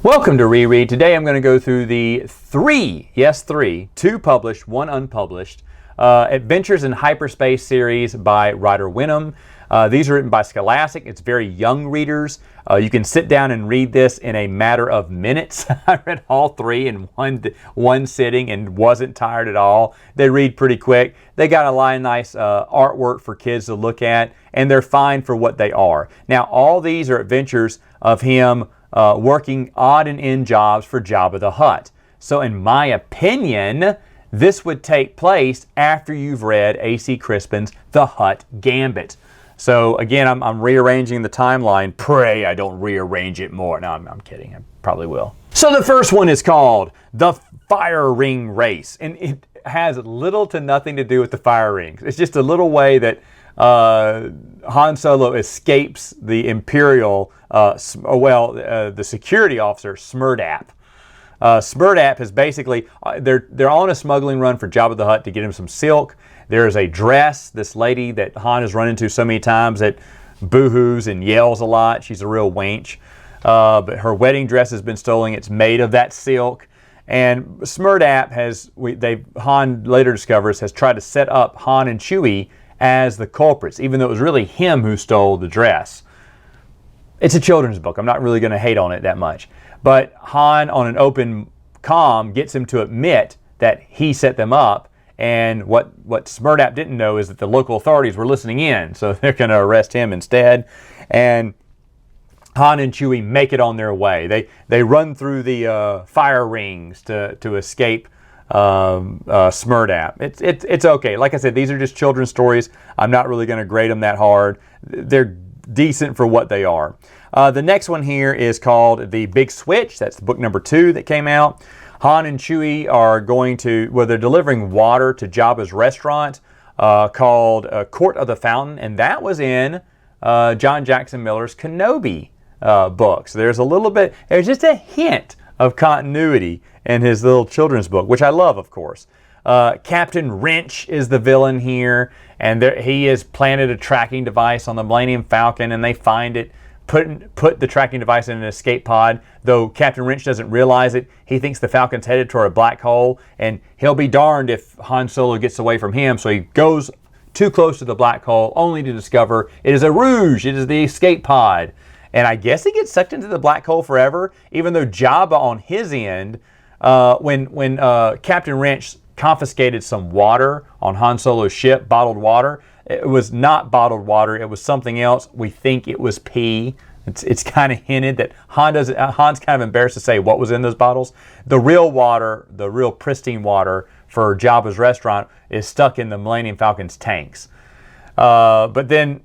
Welcome to Reread. Today I'm going to go through the two published, one unpublished, Adventures in Hyperspace series by Ryder Wenham. These are written by Scholastic. It's very young readers. You can sit down and read this in a matter of minutes. I read all three in one sitting and wasn't tired at all. They read pretty quick. They got a lot of nice artwork for kids to look at, and they're fine for what they are. Now, all these are adventures of him working odd and end jobs for Jabba the Hutt. So in my opinion, this would take place after you've read A.C. Crispin's The Hutt Gambit. So again, I'm rearranging the timeline. Pray I don't rearrange it more. No, I'm kidding. I probably will. So the first one is called The Fire Ring Race. And it has little to nothing to do with the fire rings. It's just a little way that Han Solo escapes the Imperial, the security officer, Smerdap. Smerdap is basically, they're on a smuggling run for Jabba the Hutt to get him some silk. There's a dress, this lady that Han has run into so many times that boo-hoos and yells a lot. She's a real wench. But her wedding dress has been stolen. It's made of that silk. And Smerdap Han later discovers, has tried to set up Han and Chewie as the culprits, even though it was really him who stole the dress. It's a children's book. I'm not really going to hate on it that much. But Han, on an open comm, gets him to admit that he set them up. And what Smerdap didn't know is that the local authorities were listening in, so they're going to arrest him instead. And Han and Chewie make it on their way. They run through the fire rings to escape Smerdap. It's okay. Like I said, these are just children's stories. I'm not really going to grade them that hard. They're decent for what they are. The next one here is called The Big Switch. That's book number 2 that came out. Han and Chewie are they're delivering water to Jabba's restaurant called Court of the Fountain, and that was in John Jackson Miller's Kenobi book. So there's just a hint of continuity in his little children's book, which I love, of course. Captain Wrench is the villain here, and he has planted a tracking device on the Millennium Falcon, and they find it, put the tracking device in an escape pod. Though Captain Wrench doesn't realize it, he thinks the Falcon's headed toward a black hole, and he'll be darned if Han Solo gets away from him, so he goes too close to the black hole, only to discover it is a ruse. It is the escape pod. And I guess he gets sucked into the black hole forever, even though Jabba on his end, when Captain Wrench confiscated some water on Han Solo's ship, bottled water, it was not bottled water, it was something else. We think it was pee. It's kind of hinted that Han's kind of embarrassed to say what was in those bottles. The real water, the real pristine water for Jabba's restaurant is stuck in the Millennium Falcon's tanks. But then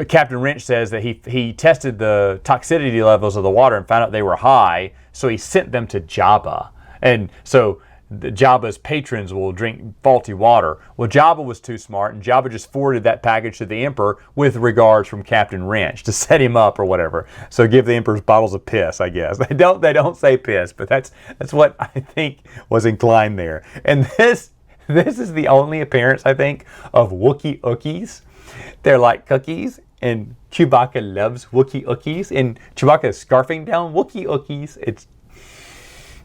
Captain Wrench says that he tested the toxicity levels of the water and found out they were high, so he sent them to Jabba. And so Jabba's patrons will drink faulty water. Well, Jabba was too smart, and Jabba just forwarded that package to the Emperor with regards from Captain Wrench to set him up or whatever. So give the Emperor's bottles of piss, I guess. They don't say piss, but that's what I think was inclined there. And this is the only appearance, I think, of Wookiee Ookies. They're like cookies, and Chewbacca loves Wookiee Ookies, and Chewbacca is scarfing down Wookiee Ookies.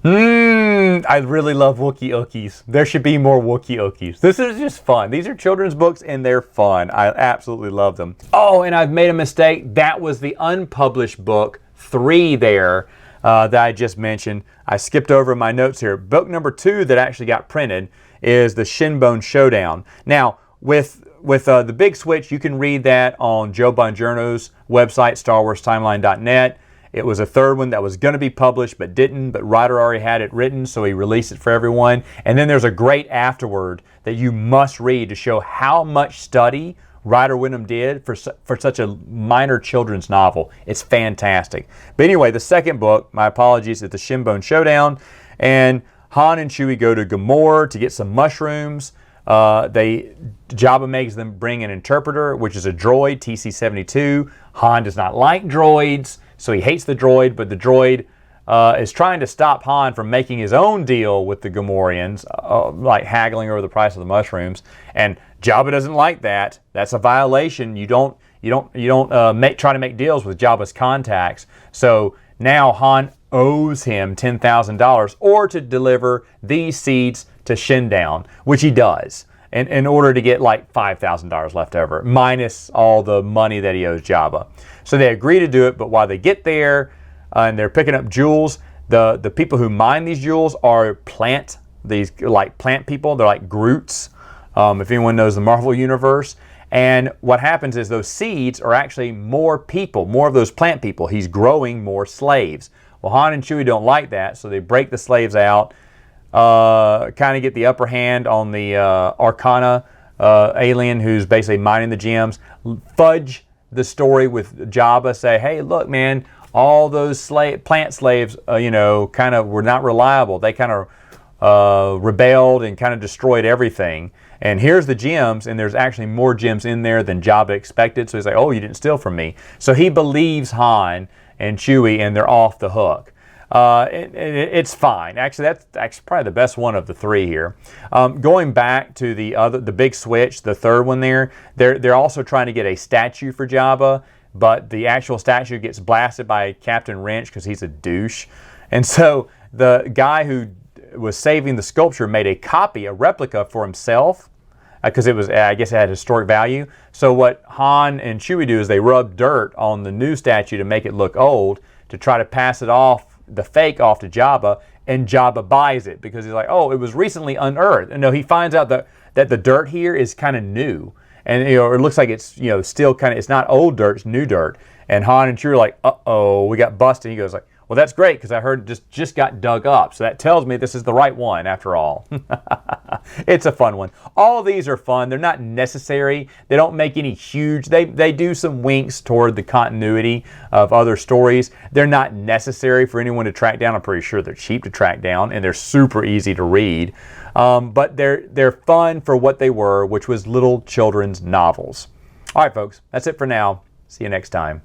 I really love Wookiee Ookies. There should be more Wookiee Ookies. This is just fun. These are children's books, and they're fun. I absolutely love them. Oh, and I've made a mistake. That was the unpublished book 3 there that I just mentioned. I skipped over my notes here. Book number 2 that actually got printed is the Shinbone Showdown. Now, with The Big Switch, you can read that on Joe Bongiorno's website, StarWarsTimeline.net. It was a third one that was going to be published but didn't, but Ryder already had it written, so he released it for everyone. And then there's a great afterword that you must read to show how much study Ryder Wenham did for such a minor children's novel. It's fantastic. But anyway, the second book, my apologies, is the Shinbone Showdown. And Han and Chewie go to Gamorre to get some mushrooms. Jabba makes them bring an interpreter, which is a droid, TC-72. Han does not like droids, so he hates the droid, but the droid is trying to stop Han from making his own deal with the Gamorreans, like haggling over the price of the mushrooms. And Jabba doesn't like that. That's a violation. You don't try to make deals with Jabba's contacts. So Now Han owes him $10,000 or to deliver these seeds to Shindown, which he does, in order to get like $5,000 left over, minus all the money that he owes Jabba. So they agree to do it, but while they get there and they're picking up jewels, the people who mine these jewels are plant people. They're like Groots, if anyone knows the Marvel Universe. And what happens is those seeds are actually more people, more of those plant people. He's growing more slaves. Well, Han and Chewie don't like that, so they break the slaves out, kind of get the upper hand on the Arcana alien who's basically mining the gems, fudge the story with Jabba, say, hey, look, man, all those plant slaves, kind of were not reliable. They kind of rebelled and kind of destroyed everything. And here's the gems, and there's actually more gems in there than Jabba expected. So he's like, oh, you didn't steal from me. So he believes Han and Chewie, and they're off the hook. It's fine. Actually, that's probably the best one of the three here. Going back to the big switch, the third one there, they're also trying to get a statue for Jabba, but the actual statue gets blasted by Captain Wrench because he's a douche. And so the guy who was saving the sculpture made a replica for himself, because it was, I guess it had historic value. So what Han and Chewie do is they rub dirt on the new statue to make it look old, to try to pass it off, the fake off to Jabba, and Jabba buys it because he's like, oh, it was recently unearthed. And no, he finds out that the dirt here is kind of new. And it looks like it's still kind of, it's not old dirt, it's new dirt. And Han and Chewie are like, uh-oh, we got busted. He goes like, well, that's great because I heard it just got dug up. So that tells me this is the right one after all. It's a fun one. All of these are fun. They're not necessary. They don't make any huge, they do some winks toward the continuity of other stories. They're not necessary for anyone to track down. I'm pretty sure they're cheap to track down and they're super easy to read. But they're fun for what they were, which was little children's novels. All right, folks, that's it for now. See you next time.